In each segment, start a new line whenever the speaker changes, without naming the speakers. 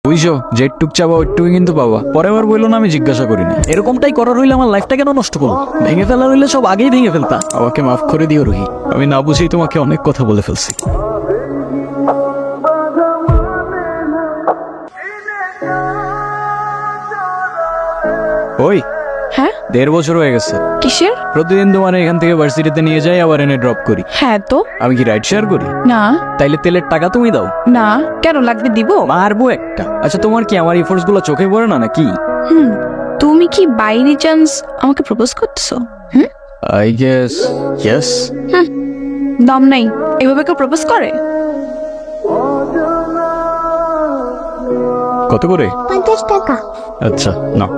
বুঝছো যেটুক চাবা ওইটুকুই কিন্তু পাবা। পরে আবার বললো না আমি জিজ্ঞাসা করি না। এরকমটাই করার হইলে আমার লাইফটা কেন নষ্ট করো? ভেঙে ফেলার হইলে সব আগেই ভেঙে ফেলতা। আমাকে মাফ করে দিও রুহি, আমি না বুঝেই তোমাকে অনেক কথা বলে ফেলছি। ওই
হ্যাঁ
1.5 বছর হয়ে গেছে।
কিসের?
প্রতিদিন তোমার এখান থেকে ভার্সিটিতে নিয়ে যাই, আবার এনে ড্রপ করি।
হ্যাঁ তো
আমি কি রাইড শেয়ার করি?
না
তাইলে তেলের টাকা তুমি দাও।
না কেন লাগবে দিব?
মারবো একটা। আচ্ছা তোমার কি আমার এফোর্টস গুলো চোখে পড়ে না নাকি?
হুম তুমি কি বাইরে চান্স আমাকে প্রপোজ করতেছো?
I guess yes.
দম নাই, এভাবে কেউ প্রপোজ করে?
কত করে?
50 টাকা।
আচ্ছা না,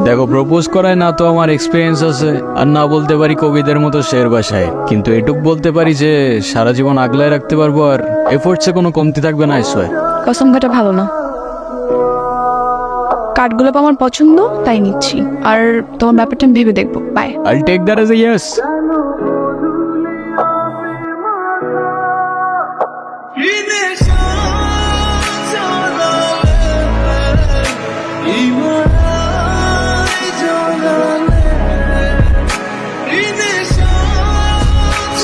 দেখো প্রপোজ করায় না তো আমার এক্সপিরিয়েন্স আছে, আর না বলতে পারি কবিদের মতো শের ভাষায়, কিন্তু এটুক বলতে পারি যে সারা জীবন আগলায় রাখতে পারবো, আর এফোর্টসে কোনো কমতি থাকবে না। আইসোয়
কসম কাটা ভালো না। কাঠগোলাপ আমার পছন্দ তাই নিচ্ছি, আর তোমার ব্যাপারটা আমি ভেবে দেখবো। Bye.
I'll take that as a yes.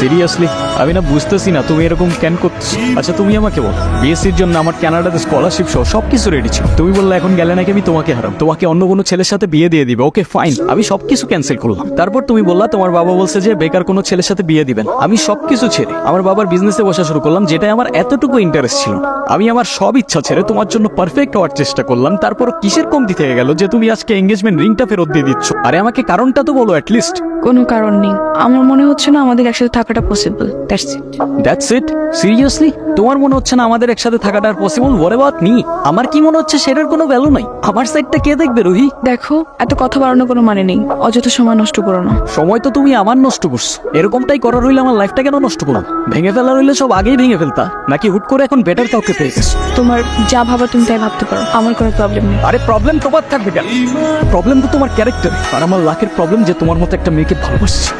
Seriously আমি না বুঝতেছি না তুমি এরকম কেন করছো। আচ্ছা তুমি আমাকে বল, বিএসসির জন্য আমার কানাডাতে স্কলারশিপ সহ সবকিছু রেডি ছিল। তুমি বললে এখন গেলে নাকি আমি তোমাকে হারাম, তোমাকে অন্য কোনো ছেলের সাথে বিয়ে দিয়ে দিবে। ওকে ফাইন, আমি সবকিছু ক্যান্সেল করলাম। তারপর তুমি বললা তোমার বাবা বলছে যে বেকার কোনো ছেলের সাথে বিয়ে দিবেন। আমি সবকিছু ছেড়ে আমার বাবার বিজনেসে বসা শুরু করলাম, যেটাই আমার এতটুকু ইন্টারেস্ট ছিল না। আমি আমার সব ইচ্ছা ছেড়ে তোমার জন্য পারফেক্ট হওয়ার চেষ্টা করলাম। তারপর কিসের কমতি থেকে গেল যে তুমি আজকে এঙ্গেজমেন্ট রিংটা ফেরত দিয়ে দিচ্ছ? আরে আমাকে কারণটা তো বলো অ্যাটলিস্ট।
কোনো কারণ নেই, আমার মনে হচ্ছে না আমাদের একসাথে থাকাটা possible. That's it.
That's it? Seriously তোমার মনে হচ্ছে না আমাদের একসাথে থাকাটা আর পসিবল? ওরে বাত নি, আমার কি মনে হচ্ছে সেটার কোনো ভ্যালু নাই? আমার সাইডটা কে দেখবে রুহি?
দেখো এত কথা বাড়ানোর কোনো মানে নেই, অযথা সময় নষ্ট করো না।
সময় তো তুমি আমার নষ্ট করছো। এরকমটাই করার হইলে আমার লাইফটা কেন নষ্ট করো? ভেঙে ফেলার হইলে সব আগেই ভেঙে ফেলতা, নাকি হুট করে এখন বেটার কাউকে পেয়ে গেছো?
তোমার যা ভাবা তুমি তাই ভাবতে পারো, আমার কোনো প্রবলেম নেই।
আরে প্রবলেম তোমার থাকবে কেন? প্রবলেম তো তোমার ক্যারেক্টার, আর আমার লাখের প্রবলেম যে তোমার মতো একটা মেয়েকে ভালোবাসছি।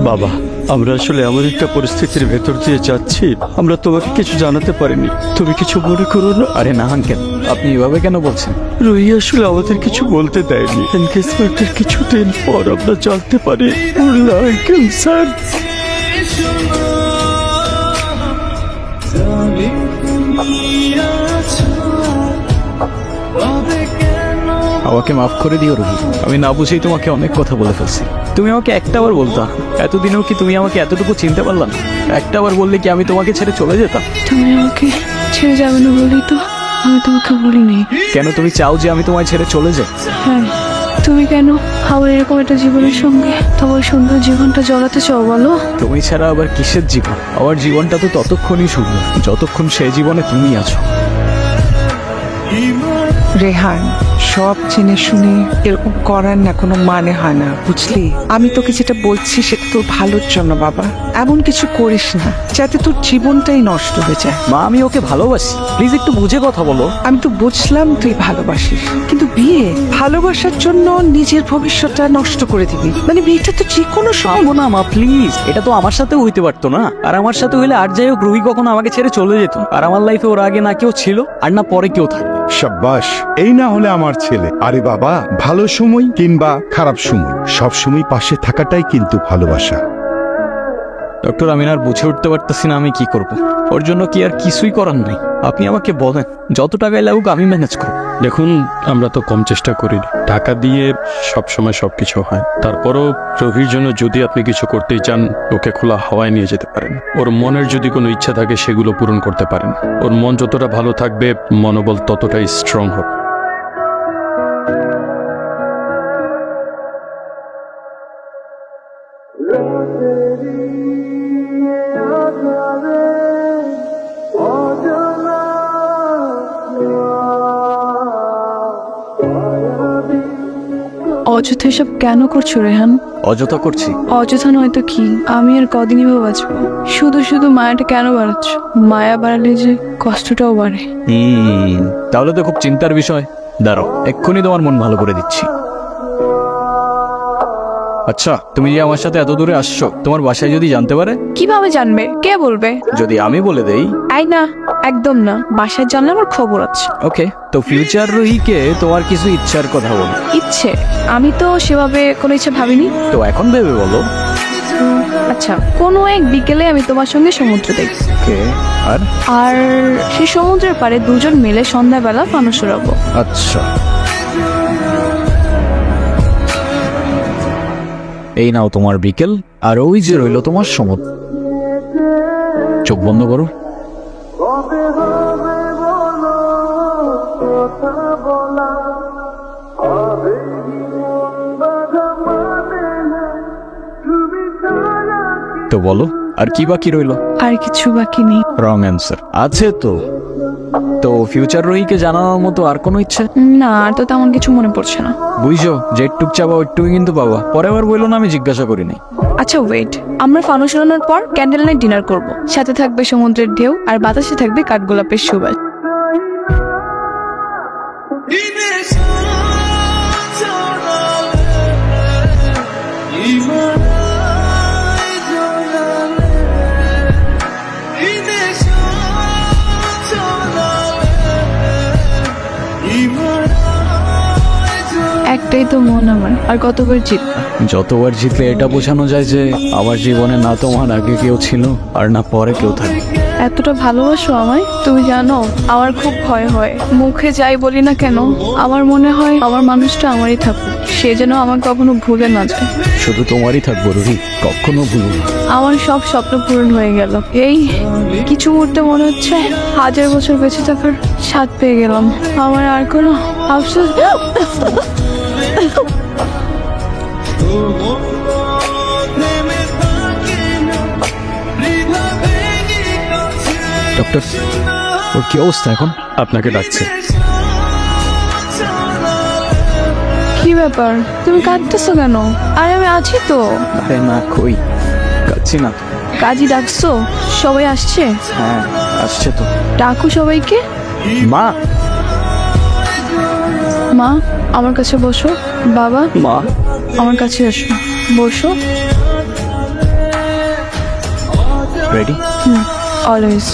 বাবা, আমরা আসলে এমন একটা পরিস্থিতির ভেতর দিয়ে যাচ্ছি, আমরা তোমাকে কিছু জানাতে পারিনি। তুমি কিছু মনে করো না।
আরে না আঙ্কেল, আপনি এভাবে কেন বলছেন?
রুহি আসলে আমাদের কিছু বলতে দেয়নি। এনগেজমেন্টের কিছুদিন পর আমরা জানতে পারি ওর লাং ক্যান্সার।
আমাকে মাফ করে দিও রুহি, আমি না বুঝেই তোমাকে অনেক কথা বলে ফেলছি। তুমি আমাকে একটাবার বলতা, এতদিনেও কি তুমি আমাকে এতটুকু চিনতে পারলা না? একটাবার বললে কি আমি তোমাকে ছেড়ে চলে যেতাম?
তুমি আমাকে ছেড়ে যাবে না বলি তো আমি তোমাকে বলিনি।
কেন তুমি চাও যে আমি তোমায় ছেড়ে চলে যাই?
হ্যাঁ, তুমি কেন আমার এরকম একটা জীবনের সঙ্গে তোমার সুন্দর জীবনটা জড়াতে চাও বলো?
তুমি ছাড়া আবার কিসের জীবন? আমার জীবনটা তো ততক্ষণই সুন্দর যতক্ষণ সে জীবনে তুমি আছো।
রেহান, সব জেনে শুনে এরকম করার না কোনো মানে হয় না, বুঝলি? আমি তোকে যেটা বলছি সেটা তোর ভালোর জন্য বাবা। এমন কিছু করিস না যাতে তোর জীবনটাই নষ্ট হয়ে যায়।
মা আমি ওকে ভালোবাসি, প্লিজ একটু বুঝে কথা বলো।
আমি তো বুঝলাম তুই ভালোবাসিস, কিন্তু বিয়ে ভালোবাসার জন্য নিজের ভবিষ্যৎটা নষ্ট করে দিবি? মানে বিয়েটা তো যে কোনো সময়।
পাবো না মা প্লিজ, এটা তো আমার সাথে হইতে পারতো না। আর আমার সাথে হইলে আর যাই হোক রুহি কখনো আমাকে ছেড়ে চলে যেত। আর আমার লাইফে ওর আগে না কেউ ছিল আর না পরে কেউ থাকবে।
সাব্বাস, এই না হলে আমার ছেলে। আরে বাবা, ভালো সময় কিংবা খারাপ সময় সব সময় পাশে থাকাটাই কিন্তু ভালোবাসা।
ডক্টর আমি আর বুঝে উঠতে পারতেছি না আমি কি করব। ওর জন্য কি আর কিছুই করার নাই? আপনি আমাকে বলেন, যত টাকায় লাগুক আমি ম্যানেজ করব।
দেখুন, আমরা তো কম চেষ্টা করি, টাকা দিয়ে সবসময় সবকিছু হয়। তারপরও রুহির জন্য যদি আপনি কিছু করতেই চান, ওকে খোলা হাওয়ায় নিয়ে যেতে পারেন। ওর মনের যদি কোনো ইচ্ছা থাকে সেগুলো পূরণ করতে পারেন। ওর মন যতটা ভালো থাকবে, মনোবল ততটাই স্ট্রং হবে।
অযথা এসব কেন করছো রেহান?
অযথা করছি?
অযথা নয়তো কি? আমি আর কদিনই বা বাঁচবো? শুধু শুধু মায়াটা কেন বাড়াচ্ছ? মায়া বাড়ালে যে কষ্টটাও বাড়ে।
তাহলে তো খুব চিন্তার বিষয়। দাঁড়াও, এক্ষুনি তোমার মন ভালো করে দিচ্ছি। আচ্ছা, তুমি যে আমার সাথে এত দূরে আসছো, তোমার বাসায় যদি জানতে পারে?
কিভাবে জানবে? কে বলবে?
যদি আমি বলে দেই?
আই না, একদম না। বাসায় জানলে আমার খবর আছে।
ওকে, তো ফিউচার রুহিকে তোমার কিছু ইচ্ছার কথা বলো।
ইচ্ছে? আমি তো সেভাবে কোনো ইচ্ছে ভাবিনি।
তো এখন ভেবে বলো।
আচ্ছা, কোনো এক বিকেলে আমি তোমার সঙ্গে সমুদ্র দেখব।
ওকে, আর?
আর সেই সমুদ্রের পাড়ে দুজন মিলে সন্ধ্যাবেলা ফানুস উড়াবো।
আচ্ছা, এই নাও তোমার বিকেল, আর ওই যে রইলো তোমার সমুদ্র। চোখ বন্ধ করো। তো বলো, আর কি বাকি রইলো?
আর কিছু বাকি নেই।
Wrong answer. আছে তো। তো ফিউচার রোহিকে জানানোর মতো আর কোনো ইচ্ছে?
না, আর তো তেমন কিছু মনে পড়ছে না।
বুঝছো, যেটুক চাবা ওইটুকুই কিন্তু পাবা। পরে আবার বললো না আমি জিজ্ঞাসা করিনি।
আচ্ছা ওয়েট, আমরা ফানুস উড়ানোর পর ক্যান্ডেল নাইট ডিনার করব। সাথে থাকবে সমুদ্রের ঢেউ, আর বাতাসে থাকবে কাঠগোলাপের সুবাস। একটাই তো মন আমার, আর কতবার জিতবা?
যতবার জিতলে এটা বোঝানো যায় যে আমার জীবনে না তোমার আগে কেউ ছিল আর না পরে কেউ থাকবে।
এতটা ভালোবাসো আমায়? তুমি জানো আমার খুব ভয় হয়। মুখে যাই বলি না কেন, আমার মনে হয় আমার মানুষটা আমারই থাকুক, সে যেন আমাকে কখনো ভুলে না যায়।
শুধু তোমারই থাকবো রুহি, কখনো ভুলো না।
আমার সব স্বপ্ন পূরণ হয়ে গেল। এই কিছু মুহূর্তে মনে হচ্ছে 1000 বছর বেঁচে থাকার স্বাদ পেয়ে গেলাম। আমার আর কোনো আফসোস।
ডক্টর, ওর কি অবস্থা এখন?
আপনাকে ডাকছে।
কি ব্যাপার, তুমি কাঁদতেছো কেন? আরে আমি আছি তো।
আরে না, কই কাচ্ছি না।
কাজী ডাকছো? সবাই আসছে?
হ্যাঁ, আসছে তো।
ডাকো সবাইকে।
মা,
মা আমার কাছে বসো। বাবা
মা
আমার কাছে আসো, বসো।
রেডি?
অলওয়েজ।